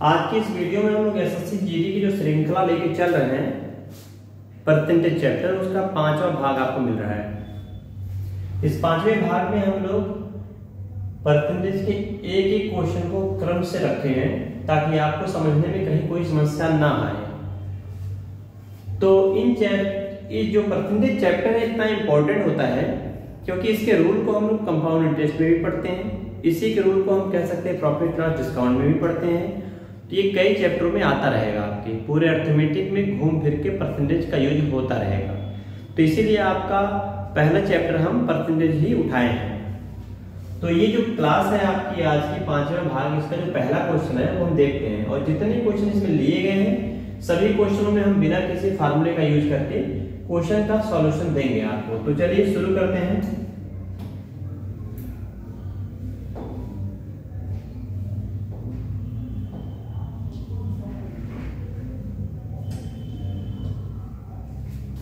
आज की इस वीडियो में हम लोग एसएससी जीडी की जो श्रृंखला लेके चल रहे हैं परसेंटेज चैप्टर, उसका 5वां भाग आपको मिल रहा है। इस 5वें भाग में हम लोग परसेंटेज के एक एक क्वेश्चन को क्रम से रखे हैं ताकि आपको समझने में कहीं कोई समस्या ना आए। तो ये जो परसेंटेज चैप्टर है इतना इंपॉर्टेंट होता है क्योंकि इसके रूल को हम लोग कंपाउंड इंटरेस्ट में भी पढ़ते हैं, इसी के रूल को हम कह सकते हैं प्रॉफिट लॉस डिस्काउंट में भी पढ़ते हैं। तो ये कई चैप्टरों में आता रहेगा, आपके पूरे अर्थमेटिक में घूम फिर के परसेंटेज का यूज होता रहेगा। तो इसीलिए आपका पहला चैप्टर हम परसेंटेज ही उठाए हैं। तो ये जो क्लास है आपकी आज की 5वां भाग, इसका जो पहला क्वेश्चन है वो हम देखते हैं और जितने क्वेश्चन इसमें लिए गए हैं सभी क्वेश्चनों में हम बिना किसी फार्मूले का यूज करके क्वेश्चन का सॉल्यूशन देंगे आपको। तो चलिए शुरू करते हैं।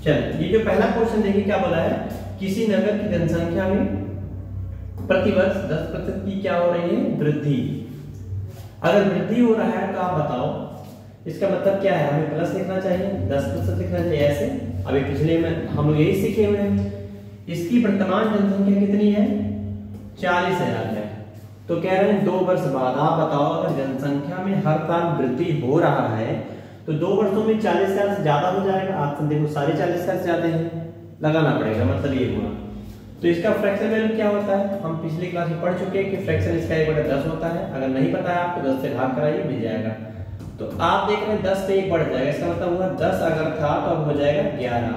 चलिए, ये जो पहला क्वेश्चन देखिए क्या बोला है, किसी नगर की जनसंख्या में प्रतिवर्ष 10% की क्या हो रही है, वृद्धि। अगर वृद्धि हो रहा है तो आप बताओ इसका मतलब क्या है, हमें प्लस लिखना चाहिए, 10% लिखना चाहिए ऐसे। अभी पिछले में हम लोग यही सीखे हुए हैं। इसकी वर्तमान जनसंख्या कितनी है, 40,000 है। तो कह रहे हैं 2 वर्ष बाद आप बताओ अगर जनसंख्या में हर साल वृद्धि हो रहा है तो 2 वर्षों में 40,000 से ज्यादा हो जाएगा। आप देखो सारे 40,000 से ज्यादा है, लगाना पड़ेगा, मतलब ये हुआ। तो इसका फ्रैक्शन वैल्यू क्या होता है, हम पिछली क्लास में पढ़ चुके हैं कि फ्रैक्शन इसका 1/10 होता है। अगर नहीं पता है आपको 10 से भाग कराइए, मिल जाएगा। तो आप देख रहे हैं 10 पे 1 बढ़ जाएगा, इसका मतलब हुआ 10 अगर था तो अब हो जाएगा 11।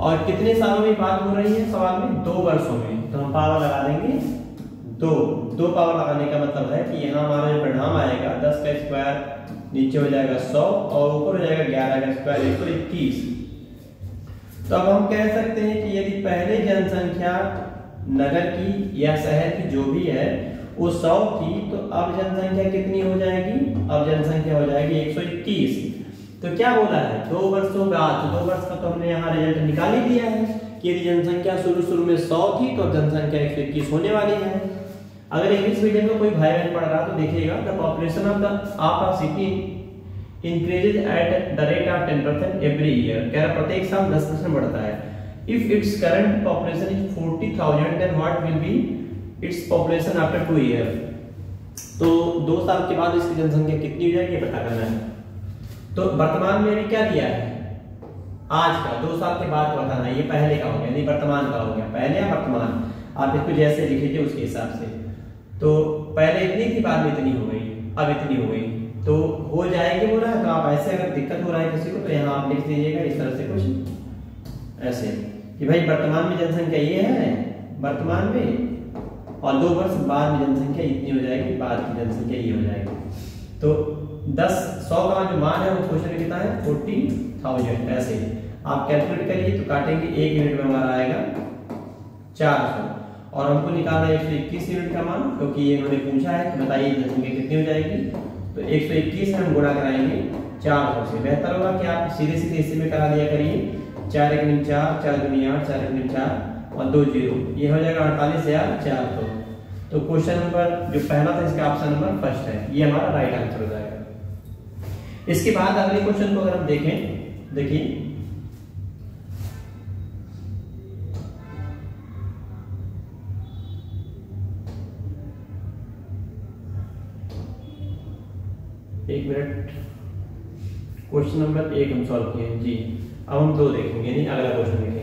और कितने सालों में बात हो रही है सवाल में, 2 वर्षों में। तो हम पावर लगा देंगे 2 पावर लगाने का मतलब है कि यहाँ हमारा जो परिणाम आएगा 10 का स्क्वायर नीचे हो जाएगा 100 और ऊपर हो जाएगा 11 का स्क्वायर 121। तो अब हम कह सकते हैं कि यदि पहले जनसंख्या नगर की या शहर की जो भी है वो 100 थी तो अब जनसंख्या कितनी हो जाएगी, अब जनसंख्या हो जाएगी 121। तो क्या बोला है, 2 वर्षों बाद। तो 2 वर्ष का तो हमने यहाँ रिजल्ट निकाल ही दिया है कि यदि जनसंख्या शुरू में 100 थी तो जनसंख्या 121 होने वाली है। अगर इंग्लिश मीडियम में कोई भाई बहन पढ़ रहा तो देखिएगा, the population of a city increases at the rate of 10% every year. कह रहा प्रत्येक साल 10% बढ़ता है। If its current population is 40,000 then what will be its population after 2 year. तो 2 साल के बाद इसकी जनसंख्या कितनी हो जाएगी पता करना है। तो वर्तमान में अभी क्या दिया है, आज का, 2 साल के बाद बताना है। ये पहले का हो गया, नहीं वर्तमान का हो गया, पहले या वर्तमान, आप इसको जैसे लिखिए उसके हिसाब से। तो पहले इतनी थी, बाद में इतनी हो गई, अब इतनी हो गई, तो हो जाएगी बोला है। तो आप ऐसे अगर दिक्कत हो रहा है किसी को तो यहाँ आप लिख दीजिएगा इस तरह से कुछ ऐसे कि भाई वर्तमान में जनसंख्या ये है वर्तमान में, और 2 वर्ष बाद में जनसंख्या इतनी हो जाएगी, बाद की जनसंख्या ये हो जाएगी। तो 100 का जो मान है वो क्वेश्चन में कितना है, 40,000। ऐसे आप कैलकुलेट करिए तो काटेंगे 1 मिनट में हमारा आएगा 400 और हमको निकालना है 121 यूनिट का मान, क्योंकि ये इन्होंने पूछा है कि बताइए जनसंख्या कितनी हो जाएगी। तो 121 से हम गुणा कराएंगे 400 से। बेहतर होगा कि आप सीधे इसी में करा दिया करिए। 4 × 4 4 × 8 4 × 4 और 2 0, ये हो जाएगा 48,400। तो क्वेश्चन नंबर जो पहला था इसका ऑप्शन नंबर फर्स्ट है, ये हमारा राइट आंसर हो जाएगा। इसके बाद अगले क्वेश्चन को अगर हम देखें, देखिए एक मिनट, क्वेश्चन नंबर 1 हम सॉल्व किए हैं जी। अब हम 2 देखेंगे, नहीं अगला क्वेश्चन देखेंगे।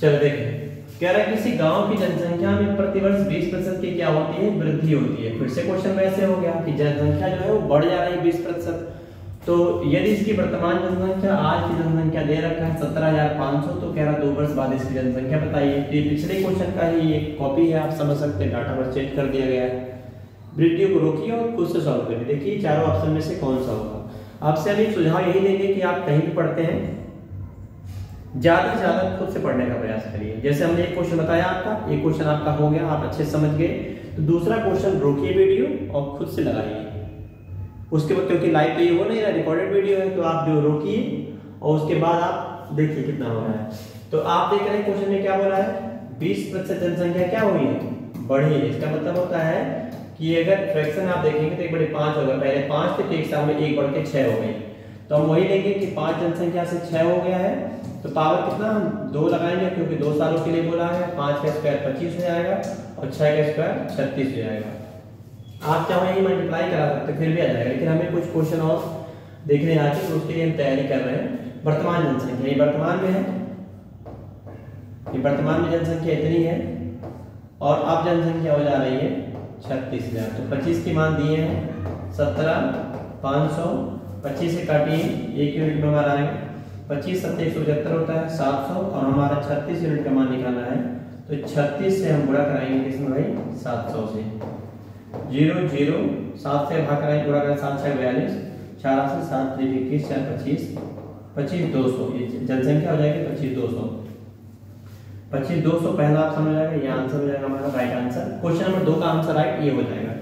चल देखें, कह रहा है किसी गांव की जनसंख्या में प्रतिवर्ष 20% की क्या होती है, वृद्धि होती है। फिर से क्वेश्चन वैसे हो गया कि जनसंख्या जो है वो बढ़ जा रही है 20%। तो यदि इसकी वर्तमान जनसंख्या, आज की जनसंख्या दे रखा है 17,500, तो कह रहा 2 वर्ष बाद इसकी जनसंख्या बताइए। तो ये पिछले क्वेश्चन का ही एक कॉपी है, आप समझ सकते हैं, डाटा पर चेंज कर दिया गया है। वीडियो को रोकिए और खुद से सॉल्व करिए, देखिए चारों ऑप्शन में से कौन सा होगा। आपसे अभी सुझाव यही देंगे कि आप कहीं भी पढ़ते हैं ज्यादा से ज्यादा खुद से पढ़ने का प्रयास करिए। जैसे हमने एक क्वेश्चन बताया आपका, एक क्वेश्चन आपका हो गया, आप अच्छे समझ गए, तो दूसरा क्वेश्चन रोकिए वीडियो और खुद से लगाइए उसके बाद, क्योंकि लाइव तो ये हो नहीं रहा, रिकॉर्डेड वीडियो है। तो आप जो रोकिए और उसके बाद आप देखिए कितना हो रहा है। तो आप देख रहे हैं क्वेश्चन में क्या बोला है, 20% जनसंख्या क्या हुई है, बढ़ी है। इसका मतलब होता है कि अगर फ्रैक्शन आप देखेंगे तो 1/5 होगा, पहले 5 थे तो एक साल में 1 बढ़ के 6 हो गई। तो हम वही लेंगे कि 5 जनसंख्या से 6 हो गया है, तो पावर कितना हम 2 लगाएंगे क्योंकि 2 सालों के लिए बोला है। 5 का स्क्वायर 25 हो जाएगा और 6 का स्क्वायर 36 हो जाएगा। आप चाहे ये मल्टीप्लाई करा सकते फिर भी आ जाएगा, लेकिन हमें कुछ क्वेश्चन और देखने आके तो उसके लिए हम तैयारी कर रहे हैं। वर्तमान जनसंख्या ये वर्तमान में है, ये वर्तमान में जनसंख्या इतनी है और अब जनसंख्या हो जा रही है 36,000। तो 25 की मान दिए हैं 17,500, 25 से काटिए 1 यूनिट में हमारा आएगा 25 7 175 होता है 700 और हमारा 36 यूनिट का मान निकालना है। तो 36 से हम गुणा कराएंगे किसमें भाई 700 से, 0 0 7 से भाग कराएंगे, गुणा करें 7 6 42, 4 से 7 3 21 4 25 25 200, ये जनसंख्या हो जाएगी 25 200। 25 200 पहला ऑप्शन हो जाएगा, ये आंसर हो जाएगा हमारा राइट आंसर। क्वेश्चन नंबर 2 का आंसर राइट ये हो जाएगा।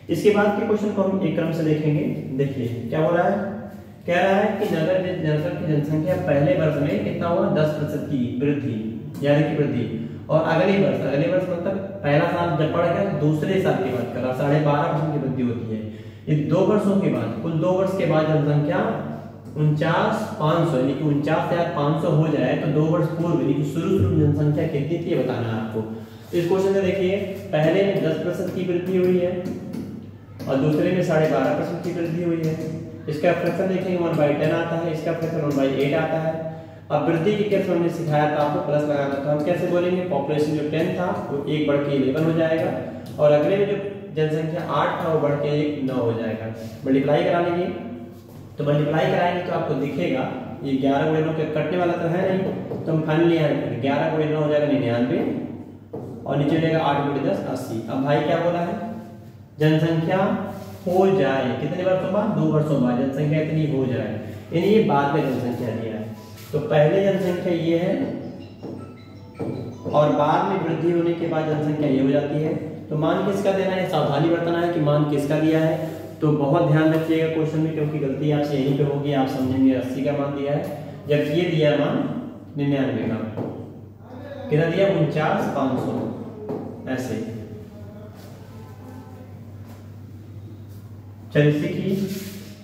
इसके बाद के क्वेश्चन को हम एक क्रम से देखेंगे। देखिए क्या हो रहा है, कह रहा है कि नगर की जनसंख्या पहले वर्ष में कितना हुआ 10% की वृद्धि, यानी कि वृद्धि, और अगले वर्ष मतलब पहला साल जब पड़ गया तो दूसरे साल की बात कर रहा 12.5% की वृद्धि होती है। ये 2 वर्षों के बाद, कुल 2 वर्ष के बाद जनसंख्या 49,500 यानी कि 49,500 हो जाए तो 2 वर्ष पूर्व यानी कि शुरू में जनसंख्या कितनी थी बताना है आपको। तो इस क्वेश्चन में देखिए पहले में 10% की वृद्धि हुई है और दूसरे में 12.5% की वृद्धि हुई है। इसका फ्रैक्शन देखेंगे 1/10 आता है, इसका फ्रैक्शन 1/8 आता है। अब वृद्धि के केस में हमने सिखाया था आपको प्लस लगाना था, हम कैसे बोलेंगे पॉपुलेशन जो 10 था वो 1 बढ़ के 11 हो जाएगा और अगले में जो जनसंख्या 8 था वो बढ़ के 9 हो जाएगा। मल्टीप्लाई करा लीजिए, तो मल्टीप्लाई कराएंगे तो आपको दिखेगा ये 11 गुणे 9 के कटने वाला तो है नहीं, तो हम फाइनली यहाँ 11 गुणे 9 हो जाएगा 99 और नीचे हो जाएगा 8 गुणे 10 80। अब भाई क्या बोला है जनसंख्या हो जाए कितने वर्षों बाद 2 वर्षों बाद जनसंख्या इतनी हो जाए, यानी ये बाद में जनसंख्या दिया है। तो पहले जनसंख्या ये है और बाद में वृद्धि होने के बाद जनसंख्या ये हो जाती है। तो मान किसका देना है, सावधानी बरतना है कि मान किसका दिया है। तो बहुत ध्यान रखिएगा क्वेश्चन में, क्योंकि गलती आपसे यहीं पे होगी। आप समझेंगे 80 का मान दिया है जब ये दिया है मान 99 का, कितना दिया 49,500 ऐसे। चलिए सीखिए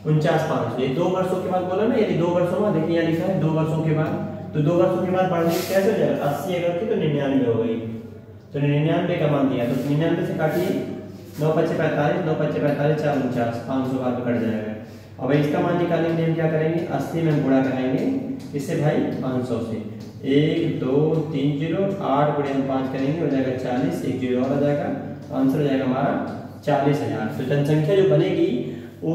49,500 ये 2 वर्षों के बाद बोला ना, यदि 2 वर्षों में देखिए यहाँ लिखा है 2 वर्षों के बाद, तो 2 वर्षों के बाद बढ़ने कैसे हो जाएगा 80 अगर थी तो 99 हो गई, तो 99 का मान दिया तो 99 से काटिए 9 5 45 9 5 45 4 49 500 बाद कट जाएगा। अब इसका मान निकालने के लिए हम क्या करेंगे 80 में गुणा कराएंगे इससे भाई 500 से, 1 2 3 0 8 गुणे हम 5 करेंगे हो जाएगा 40, 1 0 और आ जाएगा, आंसर हो जाएगा हमारा 40,000। तो जनसंख्या जो बनेगी वो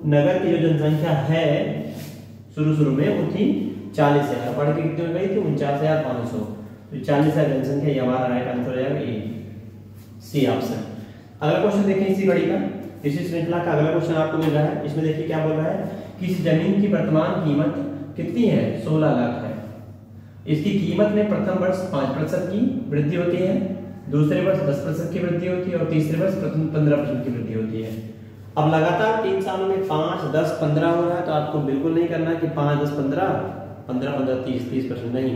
नगर की जो जनसंख्या है शुरू में वो थी 40,000, बढ़ के कितनी हो गई थी 49,500। तो 40,000 जनसंख्या ये हमारा राइट आंसर हो जाएगा ए सी ऑप्शन। अगला क्वेश्चन देखिए इसी कड़ी का, इसी श्रृंखला का अगला क्वेश्चन आपको मिल रहा है। इसमें देखिए क्या बोल रहा है कि इस जमीन की वर्तमान कीमत कितनी है 16 लाख है। इसकी कीमत में प्रथम वर्ष 5% की वृद्धि होती है, दूसरे वर्ष 10% की वृद्धि होती है और तीसरे वर्ष 15% की वृद्धि होती है। अब लगातार 3 सालों में 5 10 15 हो रहा है, तो आपको बिल्कुल नहीं करना कि 5 10 15 15 15 30% नहीं,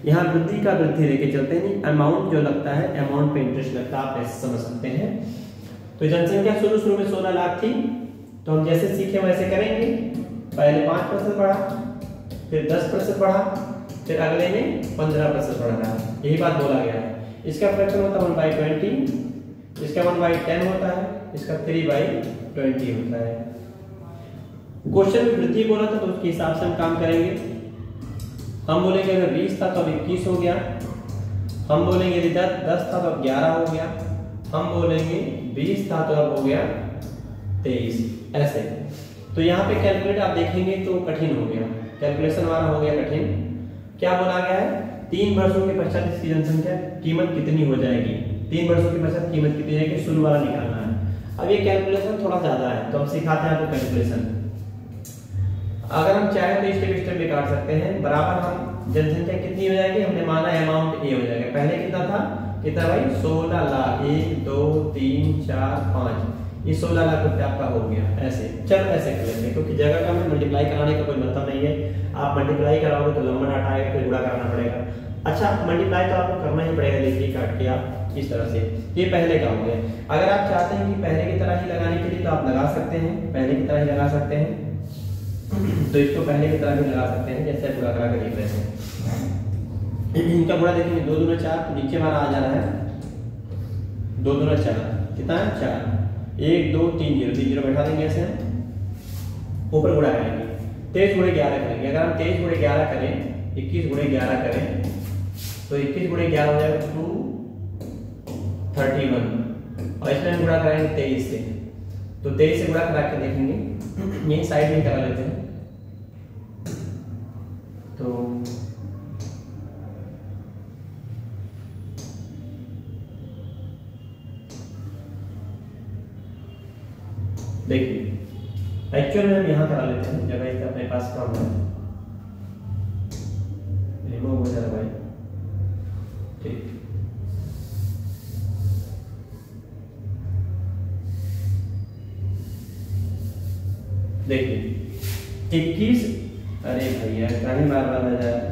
यहाँ वृद्धि का वृद्धि लेके चलते नहीं, अमाउंट जो लगता है अमाउंट पे इंटरेस्ट लगता है, आप ऐसे समझ सकते हैं। तो जनसंख्या शुरू में 16 लाख थी, तो हम जैसे सीखे वैसे करेंगे, पहले 5% बढ़ा, फिर 10% बढ़ा, फिर अगले में 15% बढ़ रहा है, यही बात बोला गया है। इसका फ्रैक्शन होता है 1/20, इसका 1/10 होता है, इसका 3/20 होता है। क्वेश्चन में वृद्धि बोला था तो उसके हिसाब से हम काम करेंगे। हम बोलेंगे अगर 20 था तो अब 21 हो गया, हम बोलेंगे यदि 10 था तो अब 11 हो गया, हम बोलेंगे 20 था तो अब हो गया 23 ऐसे। तो यहाँ पे कैलकुलेट आप देखेंगे तो कठिन हो गया, कैलकुलेशन हमारा हो गया कठिन। क्या बोला गया है 3 वर्षों के पश्चात इसकी जनसंख्या कीमत कितनी हो जाएगी, 3 वर्षों के पश्चात कीमत कितनी जाएगी, शुरू वाला निकालना है। अब ये कैलकुलेशन थोड़ा ज्यादा है तो हम सिखाते हैं आपको कैलकुलेशन। अगर हम चाहें तो स्टेप भी काट सकते हैं। बराबर हम जनसंख्या कितनी हो जाएगी, हमने माना अमाउंट ए हो जाएगा, पहले कितना था कितना भाई 16 लाख, 1 2 3 4 5, ये 16 लाख रुपया आपका हो गया ऐसे। चलो ऐसे कर लेते हैं क्योंकि जगह का में मल्टीप्लाई कराने का कोई मतलब नहीं है, आप मल्टीप्लाई कराओगे तो लंबा डाटा आएगा फिर गुणा करना पड़ेगा। अच्छा मल्टीप्लाई तो आपको करना ही पड़ेगा, देखिए काट के आप इस तरह से। ये पहले का हो गया। अगर आप चाहते हैं कि पहले की तरह ही लगाने के लिए तो आप लगा सकते हैं, पहले की तरह ही लगा सकते हैं। तो इसको पहले की तरह भी लगा सकते हैं, जैसे गुणा करा कर लिख रहे हैं। इनका गुणा देखेंगे 2 दूना 4, तो नीचे हमारा आ जा रहा है 2 दूना 4, कितना है 4, 1 2 3 0, 3 0 बैठा देंगे ऐसे, ऊपर गुणा करेंगे 23 गुणे 11 करेंगे। अगर हम 23 गुणे 11 करें, 21 गुणे 11 करें, तो 21 गुणे 11 हो जाएगा 231, और इसमें हम गुणा कराएंगे 23 से, तो 23 से गुणा करा के देखेंगे, यही साइड में करा लेते हैं। तो देखिए एक्चुअल में हम यहाँ करा लेते हैं, जगह इसका अपने पास कम है, रिमूव हो जाएगा भाई, ठीक। देखिए 21, अरे भैया कहीं बार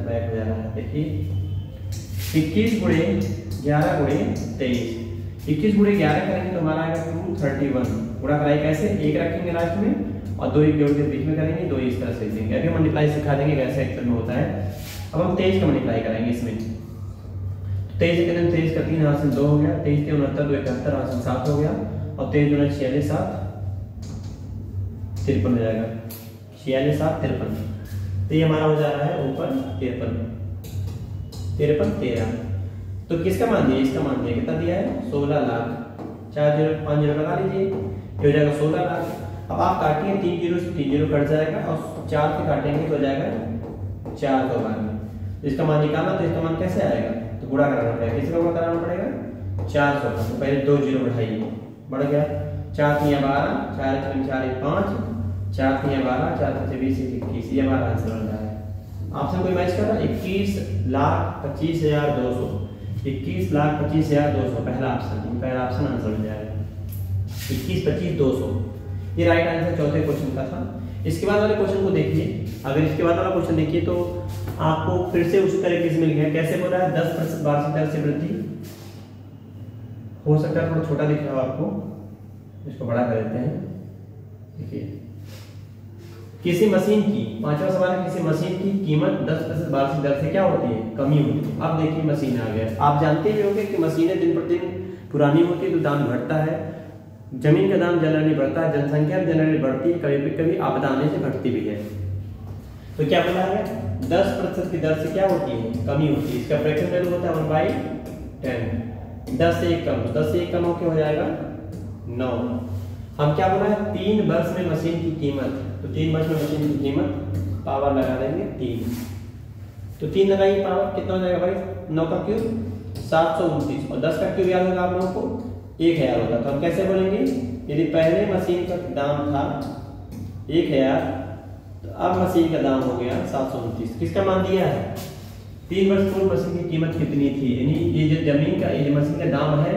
बैक हो जा रहा है। देखिए 21 गुणे 11 गुणे 23, 21 गुणे 11 करेंगे तो हमारा आएगा 231। गुणा कराई कैसे, 1 रखेंगे लास्ट में और 2 1 जोड़ के बीच में करेंगे, 2 इस तरह से लिख देंगे। अभी मल्टीप्लाई सिखा देंगे कैसे एक्चुअल में होता है। अब हम 23 का मल्टीप्लाई करेंगे इसमें, 23 के दिन 23 का 3 हाथ से 2 हो गया, 23 के 69 2 71 हाथ से 7 हो गया, और 23 गुना 46 7 53 हो जाएगा, 46 7 53। तो ये हमारा हो जा रहा है ऊपर 53 13। तो किसका मान दिया, इसका मान दिया, कितना दिया है 16 लाख। 4 0 5 0 लगा लीजिए, ये हो जाएगा 16 लाख। अब आप काटिए 3 0 से 3 0 कट जाएगा, और 4 से काटेंगे तो हो जाएगा 4 को बार में। इसका मान निकालना, तो इसका मान कैसे आएगा, तो गुणा कराना पड़ेगा। किसका गुणा कराना पड़ेगा 400 का, तो पहले 2 0 बढ़ाइए, बढ़ गया 4 3 12, 4 3 4 5, 4 3 12, 4 3 20 21, ये हमारा आंसर बन रहा है। ऑप्शन कोई मैच कर रहा है, 21,25,200, 21,25,200 पहला ऑप्शन, पहला ऑप्शन आंसर हो जाएगा 21,25,200। ये राइट आंसर चौथे क्वेश्चन का था। इसके बाद वाले क्वेश्चन को देखिए, अगर इसके बाद वाला क्वेश्चन देखिए तो आपको फिर से उसी तरीके से मिल गया। कैसे बोल रहा है, 10% वार्षिक दर से वृद्धि, हो सकता है थोड़ा छोटा दिख रहा हो आपको, इसको बड़ा कर देते हैं। देखिए किसी मशीन की, पांचवा सवाल है, किसी मशीन की कीमत 10% वार्षिक दर से क्या होती है, कमी होती है। अब देखिए मशीन आ गया, आप जानते भी होंगे कि मशीनें दिन प्रतिदिन पुरानी होती है तो दाम घटता है, जमीन का दाम जनरली बढ़ता है, जनसंख्या जनरली बढ़ती है, कभी कभी आपदा आने से घटती भी है। तो क्या बोला है, 10% की दर से क्या होती है, कमी होती है। इसका फ्रैक्शन वैल्यू होता है 1/10, 10 से 1 कम, 10 से 1 कम होकर हो जाएगा 9। हम क्या बोला है, 3 वर्ष में मशीन की कीमत, तो 3 वर्ष में मशीन की कीमत पावर लगा देंगे 3, तो 3 लगाइए, पावर कितना हो जाएगा भाई, 9 का क्यूब 729, और 10 का क्यूब याद होगा आप लोगों को 1000 होगा। तो हम कैसे बोलेंगे, यदि पहले मशीन का दाम था 1000, तो अब मशीन का दाम हो गया 729। किसका मान दिया है, 3 वर्ष पूर्व मशीन की कीमत कितनी थी, यानी ये जो जमीन का, ये मशीन का दाम है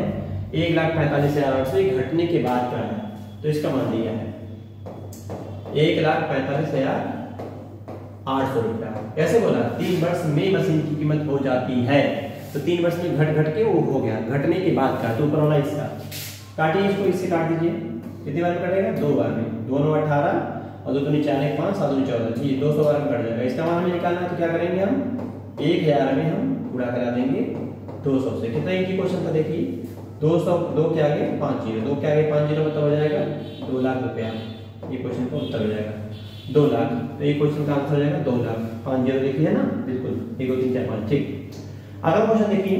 1,45,800, घटने के बाद का है, तो इसका मान दिया है 1,45,800 रुपया। कैसे बोला, 3 वर्ष में मशीन की कीमत हो जाती है, तो 3 वर्ष में घट के वो हो गया, घटने के बाद का, तो ऊपर वाला इसका काटिए, इसको इससे काट दीजिए, कितनी बार में कटेगा, 2 बार में, 2 9 18, और 2 2 4 1 5, 7 2 14, जी 200 बार में कट जाएगा। इसका मान हमें निकालना है, तो क्या करेंगे हम 1000 में हम गुणा करा देंगे 200 से। कितना इनकी क्वेश्चन था देखिए, 200, 2 के आगे 5 0, 2 के आगे 5 0 मतलब हो जाएगा 2 लाख रुपया। ये क्वेश्चन का उत्तर हो जाएगा 2 लाख, तो ये क्वेश्चन का आंसर हो जाएगा 2 लाख। 5 0 देखिए ना, बिल्कुल 1 2 3 4 5, ठीक। अगला क्वेश्चन देखिए,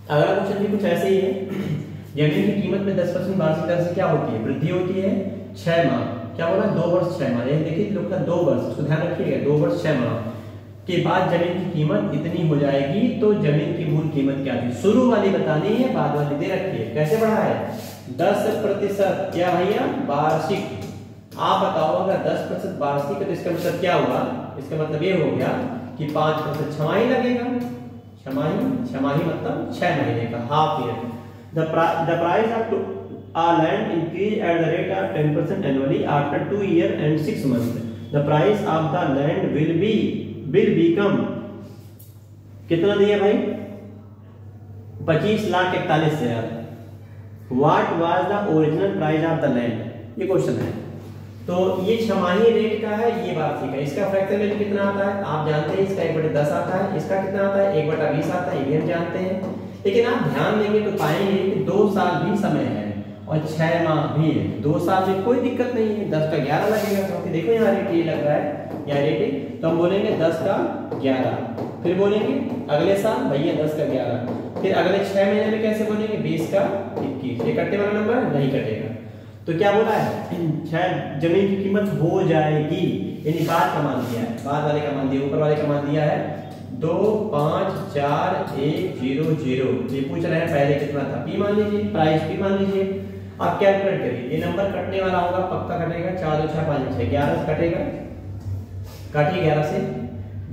अगला क्वेश्चन भी कुछ ऐसे ही है। जमीन की कीमत में 10% वार्षिक दर से क्या होती है, वृद्धि होती है 6 माह, क्या बोला 2 वर्ष 6 माह, देखिए लोग का 2 वर्ष, उसको ध्यान रखिएगा, 2 वर्ष 6 माह के बाद जमीन की कीमत इतनी हो जाएगी, तो जमीन की मूल कीमत क्या थी, शुरू वाली बतानी है, बाद वाली दे रखी है। कैसे बढ़ा है, 10% क्या भैया, वार्षिक। आप बताओ अगर 10% वार्षिक है तो इसका मतलब क्या हुआ, इसका मतलब ये हो गया कि 5% छमाही लगेगा, छमाही मतलब 6 महीने का, half year. The price of land increase at the rate of 10% annually after 2 years and 6 months. The price of the land will become, कितना दिया भाई, 25,41,000। What was the original price of the land, ये question है। तो ये छमाही rate का है, ये वार्षिक है। इसका फ्रैक्शन वैल्यू कितना आता है आप जानते हैं, इसका 1/10 आता है, इसका कितना आता है 1/20 आता है, ये भी हम जानते हैं। लेकिन आप ध्यान देंगे तो पाएंगे कि 2 साल भी समय है और 6 माह भी है। 2 साल में कोई दिक्कत नहीं है, 10 का 11 लगेगा, क्योंकि देखो यहाँ रेट ये लग रहा है, यहाँ रेट तो हम बोलेंगे 10 का 11। फिर बोलेंगे अगले साल भैया 10 का 11, फिर अगले 6 महीने में कैसे बोलेंगे 20 का 21। ये कटने वाला नंबर नहीं कटेगा। तो क्या बोला है, शायद जमीन की कीमत हो जाएगी, यानी बाद का मान दिया है, बाद वाले का मान दिया, ऊपर वाले का मान दिया है 2, 5, 4, 1, 0, 0। ये पूछ रहे हैं पहले कितना था, पी मान लीजिए, प्राइस पी मान लीजिए। आप कैलकुलेट करिए, ये नंबर कटने वाला होगा, पक्का कटेगा। 4, 2, 6, 5, 6, 11 से कटेगा, काटिए 11 से,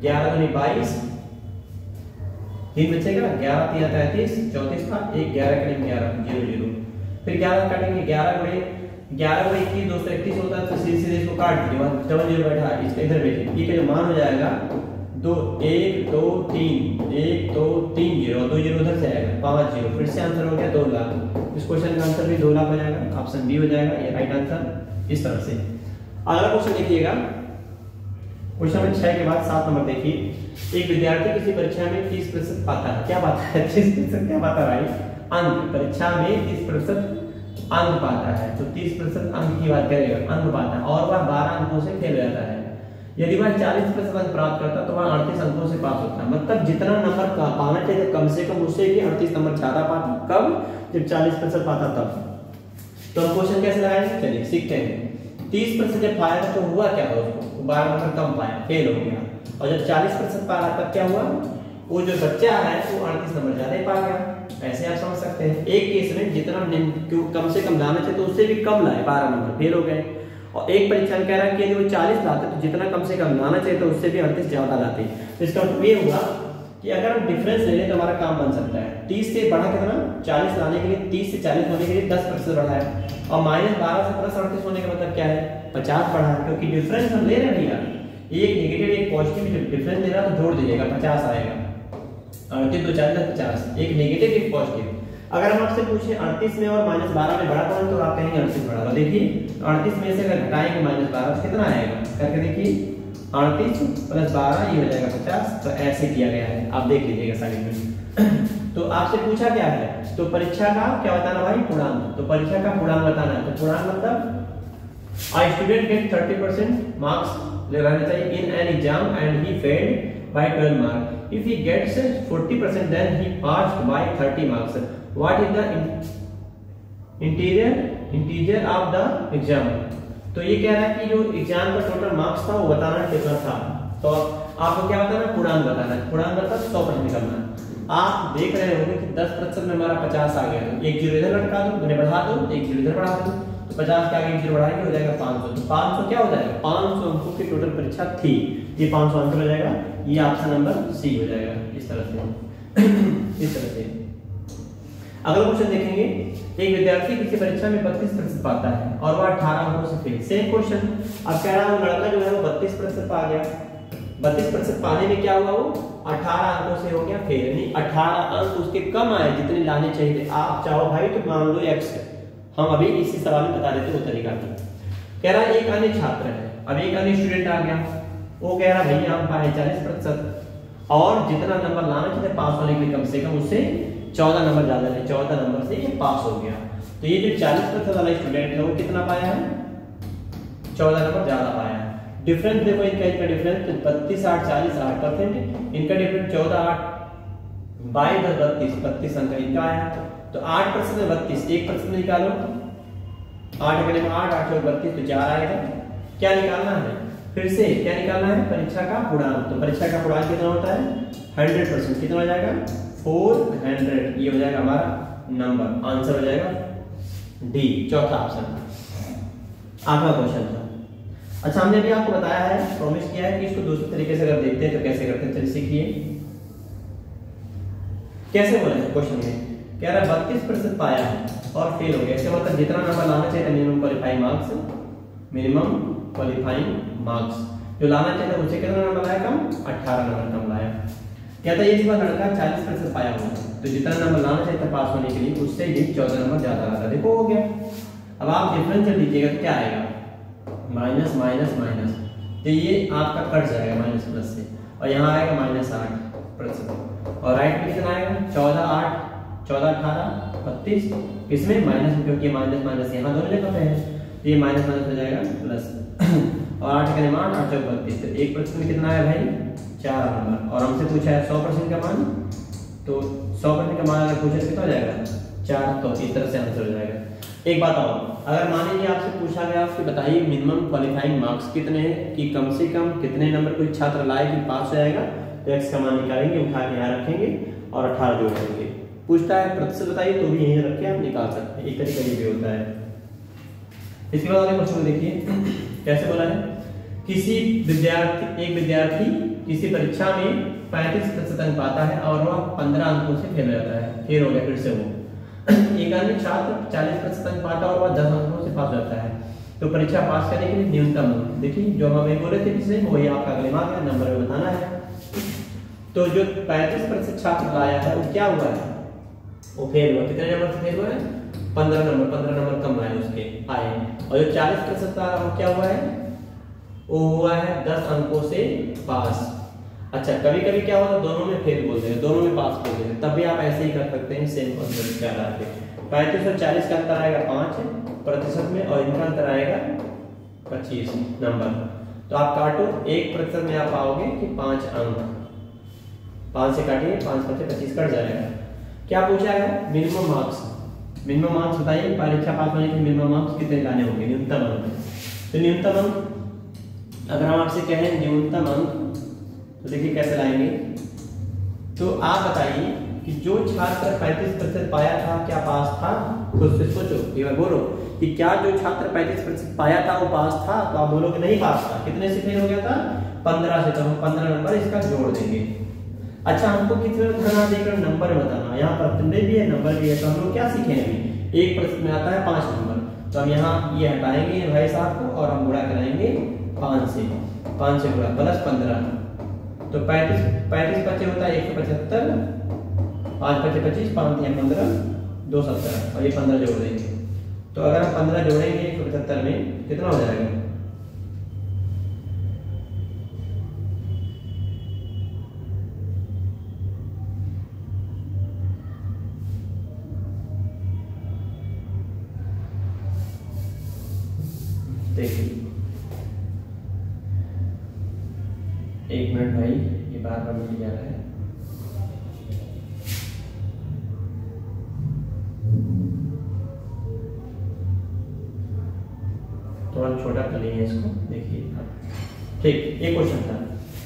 11 दूनी 22, 3 बचेगा, 11 3 33, 34 था, 1 11 के लिए 11 0 0। फिर 11 काटेंगे, 11 गुणे 21 231 होता है, तो सीधे इसको काट दीजिए, डबल 0 बैठा, इसके इधर भेजिए, ठीक है। जो मान हो जाएगा 2 1 2 3 1 2 3 0, 2 0 उधर से आएगा 5 0, फिर से आंसर हो गया 2 लाख। इस क्वेश्चन का आंसर भी 2 लाख हो जाएगा, ऑप्शन बी हो जाएगा ये राइट आंसर। इस तरह से अगला क्वेश्चन देखिएगा, क्वेश्चन नंबर 6 के बाद 7 नंबर देखिए। एक विद्यार्थी किसी परीक्षा में 30% पाता है, क्या पाता है 30% क्या पाता है भाई, अंक। परीक्षा में 30% अंक पाता है, तो 30% अंक की बात करेगा, अंक पाता है और वह 12 अंकों से फेल हो जाता है। यदि वह 40% अंक प्राप्त करता तो वह 38 अंकों से पास होता है। मतलब जितना नंबर का पाना चाहिए कम से कम उससे भी 38 नंबर ज्यादा पाता, कब, जब 40% पाता तब। तो हम क्वेश्चन कैसे लगाएंगे, चलिए सीखते हैं। 30% जब पाया तो हुआ क्या था, उसको 12 नंबर कम पाया, फेल हो गया। और जब 40% पाया तब क्या हुआ, वो जो बच्चा है वो 38 नंबर ज्यादा ही पा गया। ऐसे आप समझ सकते हैं। एक केस में जितना कम से कम लाना चाहिए तो उससे भी कम लाए, 12 नंबर फेल हो गए। और एक परीक्षा में कह रहा है कि यदि वो 40 लाते तो जितना कम से कम लाना चाहिए तो उससे भी 38 ज्यादा लाते। तो इसका मतलब ये हुआ कि अगर हम डिफरेंस ले लें तो हमारा काम बन सकता है। 30 से बढ़ा कितना, 40 लाने के लिए 30 से 40 होने के लिए 10% बढ़ा है, और -12 से प्लस 38 होने का मतलब क्या है 50 बढ़ा है, क्योंकि डिफरेंस हम ले रहे हैं भैया, एक नेगेटिव एक पॉजिटिव डिफरेंस ले रहा तो जोड़ दीजिएगा 50 आएगा। 38 2 40 50, एक नेगेटिव एक पॉजिटिव। अगर हम आपसे पूछे 38 में और -12 में बड़ा कौन, तो आप कहेंगे 38 बड़ा। तो देखिए 38 में से अगर घटाएंगे -12 तो कितना आएगा, करके देखिए 38 + 12 ये हो जाएगा 50। तो ऐसे किया गया है, आप देख लीजिएगा साइड में। तो आपसे पूछा क्या है, तो परीक्षा का क्या बताना भाई, पूर्णांक। तो परीक्षा का पूर्णांक बताना है। तो पूर्णांक मतलब आई स्टूडेंट गेट 30% मार्क्स लगाना चाहिए in an exam and he failed by 12 marks. If he gets 40% then he passed by 30 marks. What is the integer of the exam? तो ये कह रहा है कि जो एग्जाम का टोटल मार्क्स था वो बताना कितना था। तो आपको क्या बताना है, पूर्णांक बताना है। पूर्णांक मतलब 100% निकालना है। आप देख रहे होंगे कि 10% में हमारा 50 आ गया, तो एक जीरो इधर लटका दो, मैंने बढ़ा दो, एक जीरो इधर बढ़ा दो, तो 50 के आगे एक जीरो बढ़ाएंगे हो जाएगा 500। तो 500 क्या हो जाएगा, 500 अंकों की टोटल परीक्षा थी, ये 500 आंसर हो जाएगा। ये ऑप्शन नंबर सी हो जाएगा। इस तरह से इस तरह से अगला क्वेश्चन देखेंगे। एक विद्यार्थी किसी परीक्षा में 32% पाता है और वह 18 अंकों से फेल। सेम क्वेश्चन, अब कह रहा हूं लड़का जो है वो 32% पा गया। 32% पाने में क्या हुआ, वो 18 अंकों से हो गया फेल, यानी 18 अंक उसके कम आए जितने लाने चाहिए थे। आप चाहो भाई तो मान लो x, हम अभी इसी सवाल में बता देते वो तरीका भी। कह रहा है एक अन्य छात्र है, अब एक अन्य स्टूडेंट आ गया, वो कह रहा भैया हम पाए 40% और जितना नंबर लाना चाहिए पास होने के लिए कम से कम उससे 14 नंबर ज्यादा है, 14 नंबर से ये पास हो गया। तो ये जो 40% वाला स्टूडेंट है वो कितना पाया है, 14 नंबर ज्यादा पाया है। डिफरेंस देखो इनका डिफरेंस 32 8 40 8%, इनका डिफरेंस 14 8 22 32 अंक इनका आया। तो 8% में 32, 1% निकालो, 8 गणे में 8 8 32 तो 4 आएगा। क्या निकालना है, फिर से क्या निकालना है, परीक्षा का पूर्णांक। तो परीक्षा का पूर्णांक कितना होता है 100%, कितना हो जाएगा 400, ये हो जाएगा हमारा नंबर, आंसर हो जाएगा डी, चौथा ऑप्शन। आठवां क्वेश्चन था। अच्छा हमने भी आपको बताया है, प्रॉमिस किया है कि इसको दूसरे तरीके से अगर देखते हैं तो कैसे करते हैं, चलिए सीखिए कैसे बोले क्वेश्चन में। कह रहा 32% पाया है और फेल हो गया, इसका मतलब जितना नंबर लाना चाहिए minimum qualifying marks, minimum qualifying marks जो लाना चाहिए उससे कितना नंबर लाया कम, 18 नंबर कम लाया। कहता है ये लड़का 40% पाया हुआ है तो जितना नंबर लाना चाहिए था पास होने के लिए उससे ये 14 नंबर ज्यादा आता है। देखो हो गया। अब आप डिफरेंशियल लीजिएगा तो क्या आएगा, माइनस माइनस माइनस, तो ये आपका कट जाएगा माइनस प्लस से, और यहाँ आएगा -8%। और राइट में कितना आएगा, 14 8 14 18 32, इसमें माइनस में, क्योंकि माइनस माइनस यहाँ दोनों जगह पे है, तो ये माइनस माइनस हो जाएगा प्लस। और 8 का मान 8 चौक 32, तो 1% में कितना आया भाई 4 नंबर। और हमसे पूछा है 100% का मान, तो 100% का मान अगर पूछे तो कितना हो जाएगा 4, तो इस तरह से आंसर हो जाएगा। एक बात और, अगर मान लीजिए आपसे पूछा गया कि बताइए मिनिमम क्वालिफाइंग मार्क्स कितने हैं, कि कम से कम कितने नंबर कोई छात्र लाए कि पास हो जाएगा, तो x का मान निकालेंगे, उठा के यहाँ रखेंगे और 18 जोड़ देंगे। पूछता है प्रतिशत बताइए, तो भी यहीं रख के आप निकाल सकते हैं, एक तरीका ये भी होता है। इसके बाद वाले क्वेश्चन देखिए कैसे बोला है, एक विद्यार्थी किसी परीक्षा में 35% अंक पाता है और वह 15 अंकों से फेल हो जाता है, फेल हो गया फिर से वो। एक अन्य छात्र 40% अंक पाता है और वह 10 अंकों से पास हो जाता है, तो परीक्षा पास करने के लिए न्यूनतम अंक, देखिए जो हम बोल रहे थे पिछले, वही आपका अगले मार्क है, नंबर में बताना है। तो जो 35% छात्र लाया है वो क्या हुआ है, वो फेल हुआ। कितने नंबर से फेल हुआ है, 15 नंबर कम आए उसके आए। और जो 40% का वो क्या हुआ है, वो हुआ है 10 अंकों से पास। अच्छा कभी कभी क्या होता है दोनों में फेल बोलते हैं, दोनों में पास बोलते हैं, तब भी आप ऐसे ही कर सकते हैं सेम कॉन्सेप्ट क्या डाल के। 35 और 40 का अंतर आएगा 5% में, और इनका अंतर आएगा 25 नंबर। तो आप काटो 1% में आप पाओगे कि 5 अंक, 5 से काटिए 5 5 25 कट जाएगा। क्या पूछा है, मिनिमम मार्क्स, मिनिमम मार्क्स बताइए, परीक्षा पास होने के मिनिमम मार्क्स कितने लाने होंगे, न्यूनतम अंक। तो न्यूनतम अंक अगर हम आपसे कहें न्यूनतम अंक, तो देखिए कैसे लाएंगे। तो आप बताइए कि जो छात्र 35% पाया था क्या पास था, खुद से सोचो, एक बार बोलो कि क्या जो छात्र 35% पाया था वो पास था, तो आप बोलोगे नहीं पास था। कितने से फेल हो गया था, 15 से, तो हम 15 नंबर इसका जोड़ देंगे। अच्छा हमको कितने ध्यान देकर नंबर बताना, यहाँ परसेंटेज भी है नंबर भी है, तो हम लोग क्या सीखे हैं अभी, 1% में आता है 5 नंबर, तो हम यहाँ ये हटाएंगे भाई साहब को और हम गुणा कराएंगे 5 से गुणा प्लस 15, तो 35 बचे होता है 175, 5 बचे 25, 5 दिया 15, 2 17, और ये 15 जोड़ देंगे। तो अगर हम 15 जोड़ेंगे 175 में कितना हो जाएगा, देखिए 1 मिनट भाई, ये बार मिल जा रहा है। थोड़ा छोटा कर लेंगे इसको, देखिए ठीक। ये क्वेश्चन था,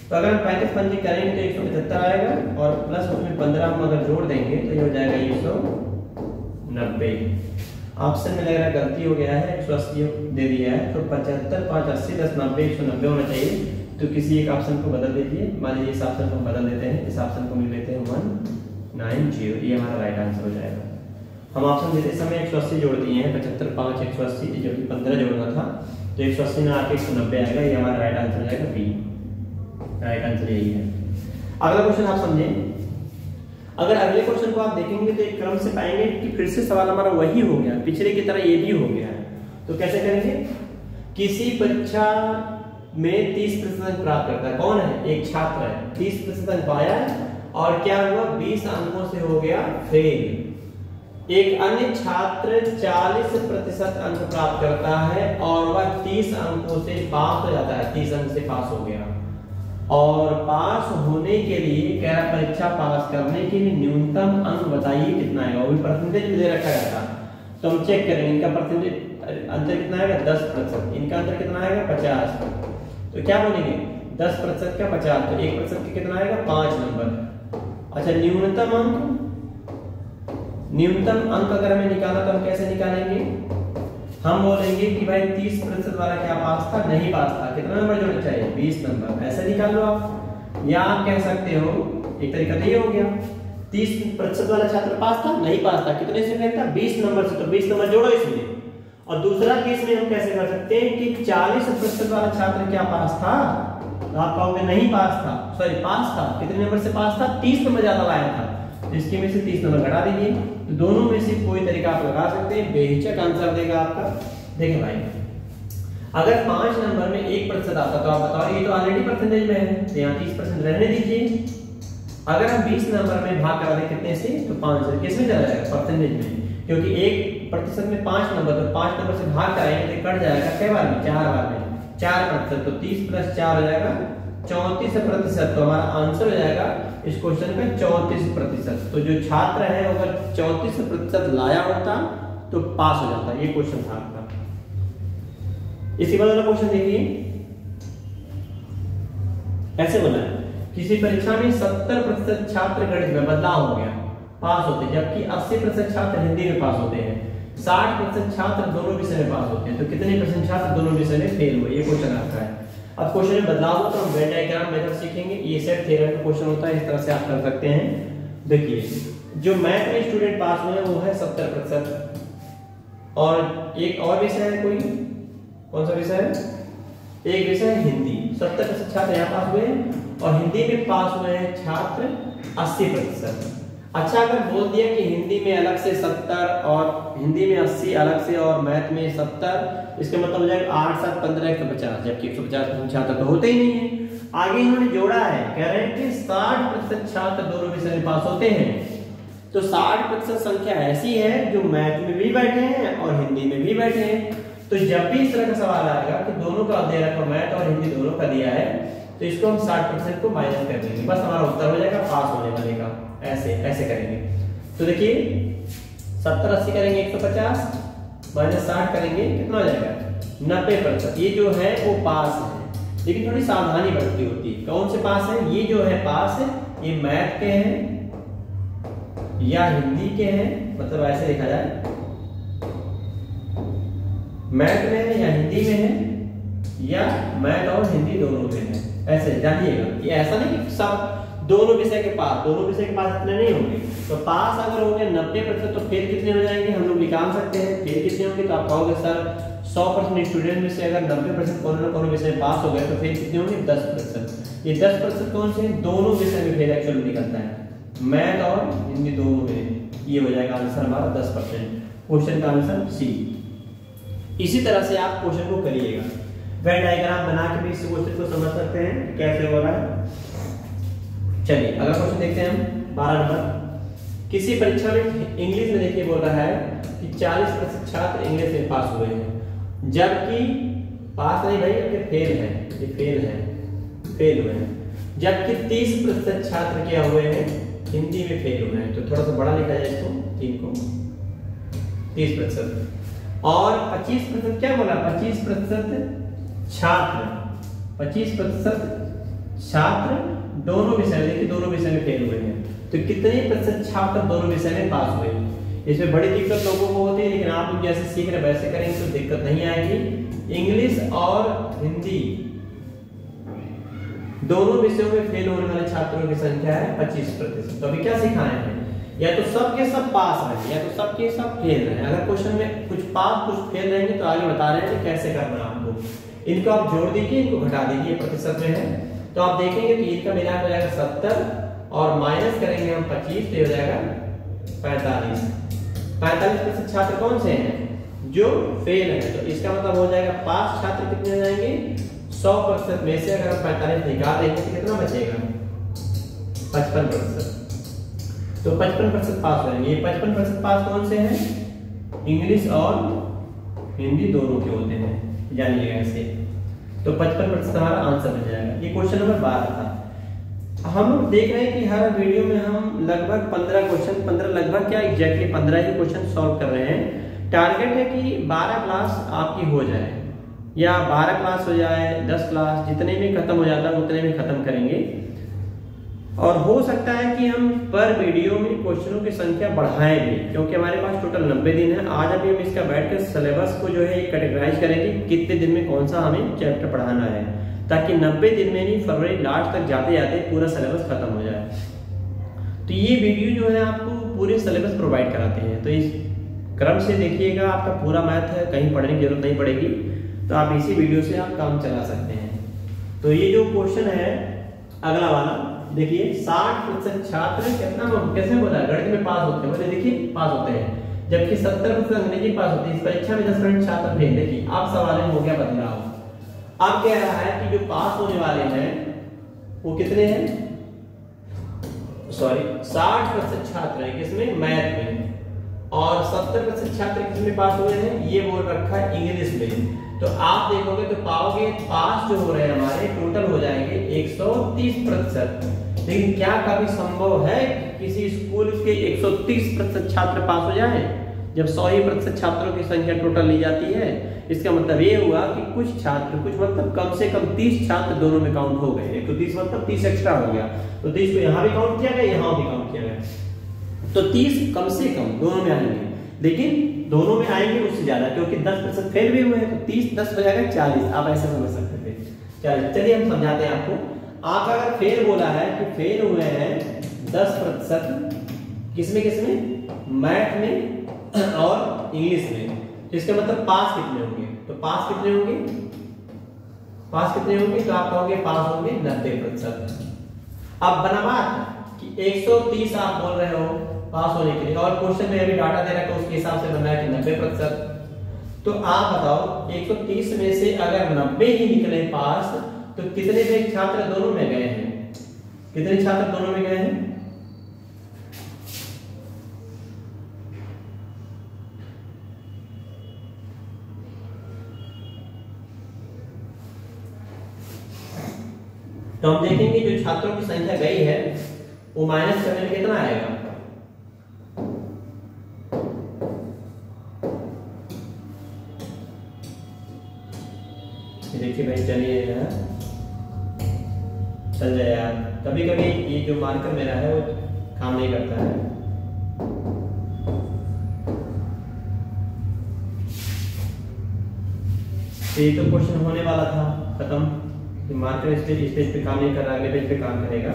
तो अगर हम 35 पंजी करेंगे तो 175 आएगा, और प्लस उसमें 15 हम अगर जोड़ देंगे तो ये हो जाएगा 190। ऑप्शन में लग रहा है गलती हो गया है, 180 दे दिया है, तो 75 5 80 10 90 190 होना चाहिए। तो किसी एक ऑप्शन को बदल दीजिए, मान लीजिए इस ऑप्शन को हम बदल देते हैं, इस ऑप्शन को मिल लेते हैं 190, ये हमारा राइट आंसर हो जाएगा। हम ऑप्शन देते समय 180 जोड़ दिए हैं, 75 5 180, जो कि 15 जोड़ना था, तो 180 ना आके 190 आएगा, ये हमारा राइट आंसर हो जाएगा बी, राइट आंसर यही है। अगला क्वेश्चन आप समझें, अगर अगले क्वेश्चन को आप देखेंगे तो एक क्रम से पाएंगे कि फिर से सवाल हमारा वही हो गया, पिछले की तरह ये भी हो गया है। तो कैसे करेंगे, किसी परीक्षा में 30% अंक प्राप्त करता है, कौन है, एक छात्र है, 30% अंक पाया और क्या हुआ 20 अंकों से हो गया फेल। एक अन्य छात्र 40% अंक प्राप्त करता है और वह 30 अंकों से पास हो जाता है, 30 अंक से पास हो गया। और पास होने के लिए कह रहा परीक्षा पास करने के लिए न्यूनतम अंक बताइए कितना आएगा, वो भी परसेंटेज में दे रखा रहता, तो हम चेक करेंगे इनका परसेंटेज अंतर कितना आएगा 10%, इनका अंतर कितना आएगा 50, तो क्या बोलेंगे 10% का 50, तो 1% का कितना आएगा 5 नंबर। अच्छा न्यूनतम अंक अगर हमें निकालना तो हम कैसे निकालेंगे, हम बोलेंगे कि भाई 30% वाला क्या पास था, नहीं पास था, कितना नंबर जोड़ना चाहिए 20 नंबर, ऐसे निकाल लो आप। या आप कह सकते हो, एक तरीका तो ये हो गया, 30% वाला छात्र पास था, नहीं पास था, कितने से फेल था 20 नंबर से, तो 20 नंबर जोड़ो इसमें। और दूसरा केस में हम कैसे कर सकते हैं कि 40% वाला छात्र क्या पास था, तो आप कहोगे नहीं पास था, सॉरी पास था, कितने नंबर से पास था 30 नंबर ज्यादा लाया था, तो इसके में से 30 नंबर घटा दीजिए। तो दोनों में से कोई तरीका आप लगा सकते हैं, बेहिचक आंसर देगा आपका। देखिए भाई, अगर 5 नंबर में 1% आता तो आप बताओ, ये तो ऑलरेडी परसेंटेज में है तो यहाँ 30% रहने दीजिए। अगर हम 20 नंबर में भाग करा दें कितने से, तो 5 से, किसमें चला जाएगा, परसेंटेज में, क्योंकि 1% में 5 नंबर, तो 5 नंबर से भाग कराएंगे तो कट जाएगा कई बार में, 4 बार में, 4%, तो 30 + 4 हो जाएगा 34%। तो हमारा आंसर हो जाएगा इस क्वेश्चन का 34%। तो जो छात्र है अगर 34% लाया होता तो पास हो जाता। ये क्वेश्चन था आपका। इसी वाला क्वेश्चन देखिए, ऐसे बोला है, किसी परीक्षा में 70% छात्र गणित में बदलाव हो गया, पास होते, जबकि 80% छात्र हिंदी में पास होते हैं, 60% छात्र दोनों विषय में पास होते हैं, तो कितने % छात्र दोनों विषय में फेल हुए। ये क्वेश्चन आपका है। अब क्वेश्चन में बदलाव हो तो हम वेन डायग्राम मेथड सीखेंगे। ये सेट थ्योरम का क्वेश्चन होता है, इस तरह से आप कर सकते हैं। देखिए, जो मैथ में स्टूडेंट पास हुए हैं वो है 70%, और एक और विषय है, कोई कौन सा विषय है, एक विषय है हिंदी। 70% छात्र यहाँ पास हुए हैं और हिंदी में पास हुए हैं छात्र 80%। अच्छा, अगर बोल दिया कि हिंदी में अलग से 70 और हिंदी में 80 अलग से और मैथ में 70, इसका मतलब हो जाएगा 8 7 15 150, जबकि 150% छात्र तो होते ही नहीं है। आगे इन्होंने जोड़ा है, कह रहे हैं कि 60% छात्र दोनों विषय में पास होते हैं। तो 60% संख्या ऐसी है जो मैथ में भी बैठे हैं और हिंदी में भी बैठे हैं। तो जब भी इस तरह का सवाल आएगा कि दोनों का दे रखा, मैथ और हिंदी दोनों का दिया है, तो इसको हम 60% को माइनस कर देंगे, बस हमारा उत्तर हो जाएगा पास होने वाले का। ऐसे ऐसे करेंगे। तो देखिए 70 80 करेंगे 150, माइनस 60 करेंगे कितना हो जाएगा 90%। ये जो है वो पास है, लेकिन थोड़ी सावधानी बरतनी होती है। कौन से पास है, ये जो है पास है, ये मैथ के हैं या हिंदी के हैं, मतलब ऐसे लिखा जाए, मैथ में है या हिंदी में है, या मैथ और हिंदी दोनों में है। ऐसे जानिएगा, ये ऐसा नहीं कि सब दोनों विषय के पास, दोनों विषय के पास इतने नहीं होंगे। तो पास अगर हो गए 90%, तो फेल कितने हो जाएंगे, हम लोग निकाल सकते हैं। फेल कितने होंगे, तो आप कहोगे सर 100% स्टूडेंट में से अगर 90% कोनो न कोनो विषय में पास हो गए तो फेल कितने होंगे, 10%। ये 10% कौन से, दोनों विषय में फेल एक्चुअली निकलता है, मैथ और हिंदी दोनों में। ये हो जाएगा आंसर हमारा 10%। क्वेश्चन का आंसर सी। इसी तरह से आप क्वेश्चन को करिएगा, वेन डायग्राम बना के भी इस क्वेश्चन को समझ सकते हैं कैसे हो रहा है। चलिए अगला क्वेश्चन देखते हैं हम, 12 नंबर। किसी परीक्षा में इंग्लिश में देखिए बोल रहा है कि 40% छात्र इंग्लिश में पास हुए हैं, जबकि पास नहीं भाई, ये फेल है, ये फेल हुए हैं, जबकि 30% छात्र क्या हुए हैं, हिंदी में फेल हुए हैं। तो थोड़ा सा बड़ा लिखा जाए इसको, 3 को 30%। और 25% क्या बोला, 25% छात्र दोनों विषय, देखिए दोनों विषय में फेल हुए हैं। तो कितने % छात्र दोनों विषय में पास हुए। इसमें बड़ी दिक्कत लोगों को होती है, लेकिन आप लोग जैसे सीख रहे वैसे करेंगे तो दिक्कत नहीं आएगी। इंग्लिश और हिंदी दोनों विषयों में फेल होने वाले छात्रों की संख्या है 25%। तो अभी क्या सिखाए हैं, या तो सब के सब पास रहे या तो सब के सब फेल रहे। अगर क्वेश्चन में कुछ पास कुछ फेल रहेंगे तो आगे बता रहे हैं कि कैसे करना है आपको। इनको आप जोड़ दीजिए, इनको घटा दीजिए, प्रतिशत में है तो आप देखेंगे कि इनका मिलान हो जाएगा 70 और माइनस करेंगे हम 25, तो हो जाएगा 45। 45% छात्र कौन से हैं, जो फेल हैं। तो इसका मतलब हो जाएगा पास छात्र कितने हो जाएंगे, 100% में से अगर हम 45 निकाल देंगे तो कितना बचेगा, 55%। तो 55% पास होंगे। ये 55% पास कौन से हैं, इंग्लिश और हिंदी दोनों के होते हैं, जानिएगा ऐसे। तो 55% हमारा आंसर मिल जाएगा। ये क्वेश्चन नंबर 12 था। हम देख रहे हैं कि हर वीडियो में हम लगभग 15 क्वेश्चन, 15 लगभग क्या एग्जैक्टली 15 ही क्वेश्चन सॉल्व कर रहे हैं। टारगेट है कि 12 क्लास आपकी हो जाए, या 12 क्लास हो जाए, 10 क्लास, जितने में खत्म हो जाता है उतने में खत्म करेंगे। और हो सकता है कि हम पर वीडियो में क्वेश्चनों की संख्या बढ़ाएं भी, क्योंकि हमारे पास टोटल 90 दिन है। आज अभी हम इसका बैठ के सिलेबस को जो है कैटेगराइज करेंगे, कितने दिन में कौन सा हमें चैप्टर पढ़ाना है, ताकि 90 दिन में नहीं फरवरी लास्ट तक जाते जाते पूरा सिलेबस खत्म हो जाए। तो ये वीडियो जो है आपको पूरे सिलेबस प्रोवाइड कराते हैं, तो इस क्रम से देखिएगा, आपका पूरा मैथ है, कहीं पढ़ने की जरूरत नहीं पड़ेगी। तो आप इसी वीडियो से आप काम चला सकते हैं। तो ये जो क्वेश्चन है अगला वाला, देखिए 60% छात्र कितना कैसे बोला गणित में पास होते हैं, बोले देखिए पास होते हैं, जबकि 70% अंग्रेजी पास होते हैं। इस परीक्षा में 10% छात्र फेल। देखिए अब सवाल में हो गया बदलाव। अब कह रहा है कि जो पास होने वाले हैं वो कितने हैं, सॉरी 60% छात्र हैं किसमें, मैथ में, और 70% छात्र किसमें पास हुए हैं, ये बोल रखा है इंग्लिश में। तो आप देखोगे तो पाओगे पास जो हो रहे हैं हमारे टोटल हो जाएंगे 130%। लेकिन क्या कभी संभव है कि किसी स्कूल के 130% छात्र पास हो जाए जब 100% छात्रों की संख्या टोटल ली जाती है? इसका मतलब ये हुआ कि कुछ छात्र, कुछ मतलब कम से कम 30 छात्र दोनों में काउंट हो गए। 130 मतलब 30 एक्स्ट्रा हो गया, तो 30 को यहाँ भी काउंट किया गया, यहाँ भी काउंट किया गया, तो 30 कम से कम दोनों में आएंगे। लेकिन दोनों में आएंगे उससे ज्यादा, क्योंकि 10% फेल भी हुए हैं, तो 30 10 हो जाएगा 40। आप ऐसे समझ सकते थे। चलिए हम समझाते हैं आपको। आप अगर फेल बोला है कि फेल हुए हैं 10% किसमें किसमें, मैथ में और इंग्लिश में, इसका मतलब पास कितने होंगे, तो पास कितने होंगे, पास कितने होंगे, तो आप कहोगे पास होंगे 90%। अब बना बात कि 130 आप बोल रहे हो पास होने के लिए, और क्वेश्चन में अभी डाटा दे रहा है तो उसके हिसाब से बन रहा है कि 90%। तो आप बताओ 130 में से अगर 90 ही निकले पास, तो कितने में छात्र दोनों में गए हैं, कितने छात्र दोनों में गए हैं? तो हम देखेंगे जो छात्रों की संख्या गई है वो माइनस करने में कितना आएगा, देखिए भाई चलिए यार चल जाए यार, कभी कभी ये जो मार्कर मेरा है वो काम नहीं करता है। ये तो क्वेश्चन होने वाला था खत्म, मार्कर इस पेज पे काम नहीं कर रहा, अगले पेज पे काम करेगा।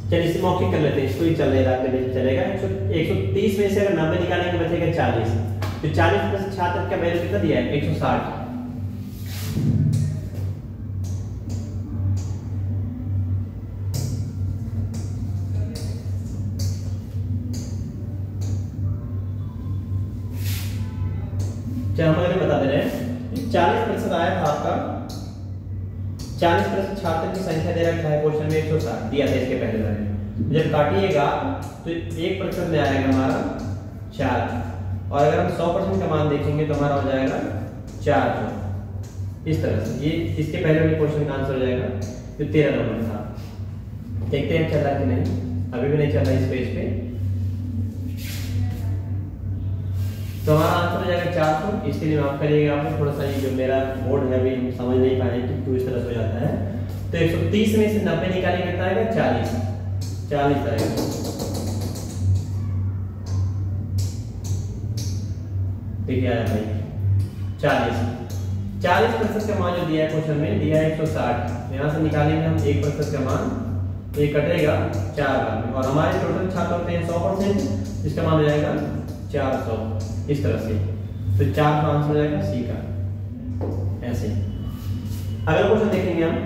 चलिए इसे मौखिक कर लेते हैं, इसको ही चलेगा, अगले पेज चलेगा। 130 में से अगर 90 निकालेंगे बचेगा 40, तो 40% छात्र का वैल्यू कितना दिया है, 160। हम अगर बता दे रहे हैं 40% आया था आपका, 40% छात्र की संख्या दे रखा है क्वेश्चन में 160 दिया था इसके पहले वाले। जब काटिएगा तो 1% में आएगा हमारा 4, और अगर हम 100% का मान देखेंगे तो हमारा हो जाएगा 4। इस तरह से ये इसके पहले वाले क्वेश्चन का आंसर हो जाएगा जो 13 नंबर था। देखते हैं चल रहा है कि नहीं, अभी भी नहीं चल रहा इस पेज पे। तो हमारा आंसर हो जाएगा 400। इसके लिए माफ करिएगा आपने, थोड़ा सा ये जो मेरा बोर्ड है अभी हम समझ नहीं पाए कि क्यों इस तरह से हो जाता है। तो 130 में से 90 निकालेंगे कितना आएगा, 40 आएगा। देखिए आया भाई 40% का मान जो दिया है क्वेश्चन में, दिया है 160। यहाँ से निकालेंगे हम 1% का मान, तो ये कटेगा 4 बार में, और हमारे टोटल छात्र होते हैं 100%, इसका मान हो जाएगा 400। इस तरह से तो 4 का आंसर हो जाएगा सी का। ऐसे अगला क्वेश्चन देखेंगे हम।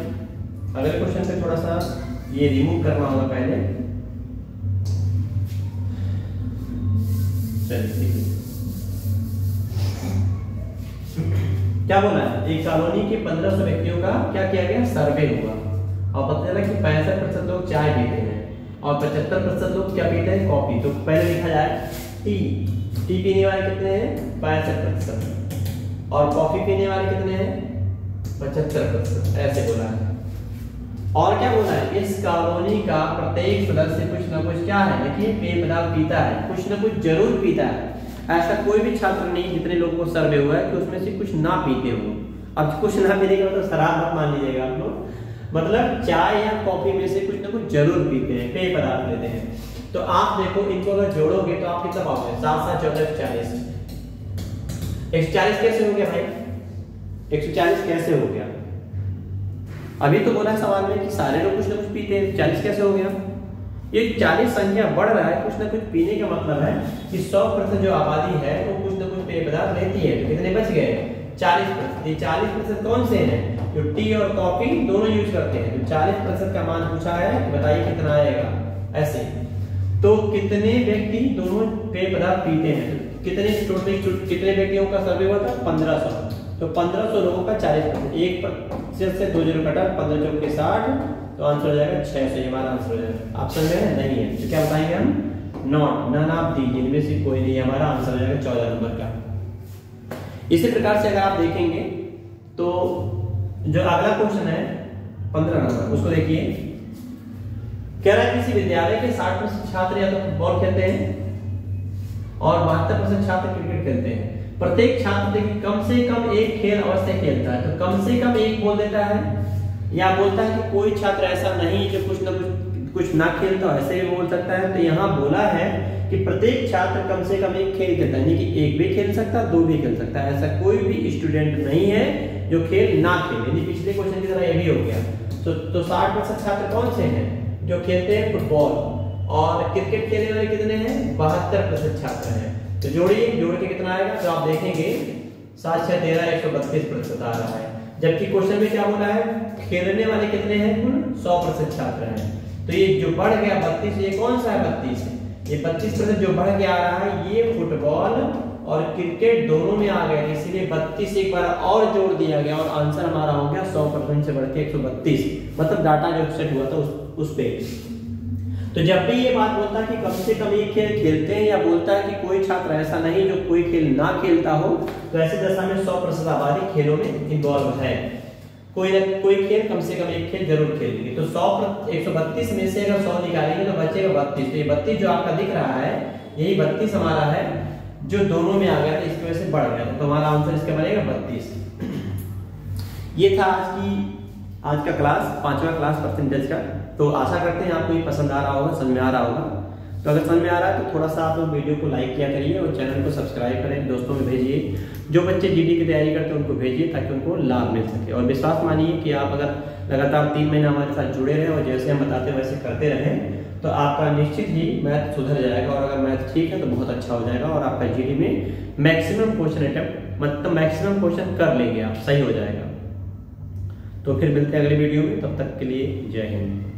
अगले क्वेश्चन पे थोड़ा सा ये रिमूव करना होगा पहले। चलिए क्या बोला है, एक कॉलोनी के 1500 व्यक्तियों का क्या किया गया, सर्वे हुआ, और पता चला कि 65% लोग चाय पीते हैं और 75% लोग क्या पीते हैं, कॉफी। तो पहले लिखा जाए टी पीने वाले कितने हैं, 65%, और कॉफी पीने वाले कितने हैं, 75%। ऐसे बोला है। और क्या बोला है, इस कॉलोनी का प्रत्येक सदस्य कुछ ना कुछ क्या है, देखिए पेय पदार्थ पीता है, कुछ ना कुछ जरूर पीता है। ऐसा कोई भी छात्र नहीं जितने लोगों को सर्वे हुआ है कि उसमें से कुछ ना पीते हो। अब कुछ ना पीने का मतलब शराब मत मान लीजिएगा आप लोग, मतलब चाय या कॉफी में से कुछ ना कुछ जरूर पीते हैं, पेय पदार्थ लेते हैं। तो आप देखो इनको अगर जोड़ोगे तो आप कितना पाओगे, 7 7 14 40। 140 कैसे हो गया भाई, 140 कैसे हो गया, अभी तो बोला है सवाल में कि सारे लोग कुछ ना कुछ पीते हैं, 40 कैसे हो गया? ये 40 संख्या बढ़ रहा है, कुछ ना कुछ पीने का मतलब है कि 100% जो आबादी है वो कुछ ना कुछ पेय पदार्थ लेती है। तो कितने बच गए? 40%। ये 40% कौन से हैं? जो टी और कॉफी दोनों यूज करते हैं। तो 40% का मान पूछा है कि बताइए कितना आएगा ऐसे। तो कितने व्यक्ति दोनों पेय पदार्थ पीते हैं? कितने व्यक्तियों का सर्वे हुआ था? 1500। तो 1500 लोगों का 40%, 1% से 2 जीरो कटा, 15 चौके 60, तो आंसर हो जाएगा 600। ये हमारा आंसर हो जाएगा। ऑप्शन में नहीं है तो क्या बताएंगे हम? नॉट, नन ऑफ दी, जिनमें से कोई नहीं। हमारा आंसर हो जाएगा 14 नंबर का। इसी प्रकार से अगर आप देखेंगे तो जो अगला क्वेश्चन है 15 नंबर, उसको देखिए। कह रहा है किसी विद्यालय के 60% छात्र या तो फुटबॉल खेलते हैं और 72% छात्र क्रिकेट खेलते हैं। प्रत्येक छात्र देखिए कम से कम एक खेल अवश्य खेलता है। तो कम से कम एक बोल देता है, या बोलता है कि कोई छात्र ऐसा नहीं जो कुछ ना खेलता, ऐसे भी बोल सकता है। तो यहाँ बोला है कि प्रत्येक छात्र कम से कम एक खेल खेलता है, यानी कि एक भी खेल सकता है, 2 भी खेल सकता है। ऐसा कोई भी स्टूडेंट नहीं है जो खेल ना खेले, यानी पिछले क्वेश्चन की तरह ये भी हो गया। तो 60% छात्र कौन से हैं जो खेलते हैं फुटबॉल, और क्रिकेट खेलने वाले कितने हैं? 72% छात्र हैं। तो जोड़िए, जोड़ के कितना आएगा? तो आप देखेंगे 7 6 13 132% आ रहा है। जबकि क्वेश्चन में क्या बोला है? खेलने वाले कितने हैं? कुल 100% छात्र हैं। तो ये जो बढ़ गया 32, ये कौन सा है? 32। ये 25% जो बढ़ के आ रहा है ये फुटबॉल और क्रिकेट दोनों में आ गया, इसीलिए 32 एक बार और जोड़ दिया गया और आंसर हमारा हो गया 100% से बढ़ के 132। मतलब डाटा जो सेट हुआ था उस पे। तो जब भी ये बात बोलता है कि कम से कम एक खेल खेलते हैं, या बोलता है कि कोई छात्र ऐसा नहीं जो कोई खेल ना खेलता हो, तो ऐसे दशा में 100% आबादी खेलों में इन्वॉल्व है। कोई ना कोई खेल कम से कम एक खेल जरूर खेलेंगे। तो 132 में से अगर 100 निकालेंगे तो बचेगा 32। तो ये 32 जो आपका दिख रहा है, यही 32 हमारा है जो दोनों में आ गया था, इसकी वजह से बढ़ गया। तो हमारा आंसर इसका बनेगा 32। ये था आज का क्लास, 5वां क्लास परसेंटेज का। तो आशा करते हैं आपको ये पसंद आ रहा होगा, समझ में आ रहा होगा। तो अगर समझ में आ रहा है तो थोड़ा सा आप लोग वीडियो को लाइक किया करिए और चैनल को सब्सक्राइब करें, दोस्तों में भेजिए। जो बच्चे जीडी की तैयारी करते हैं उनको भेजिए ताकि उनको लाभ मिल सके। और विश्वास मानिए कि आप अगर लगातार 3 महीने हमारे साथ जुड़े रहे और जैसे हम बताते हैं वैसे करते रहें तो आपका निश्चित ही मैथ सुधर जाएगा। और अगर मैथ ठीक है तो बहुत अच्छा हो जाएगा और आपका जीडी में मैक्सिमम क्वेश्चन अटेम्प्ट, मतलब मैक्सिमम क्वेश्चन कर लेंगे आप, सही हो जाएगा। तो फिर मिलते हैं अगले वीडियो में, तब तक के लिए जय हिंद।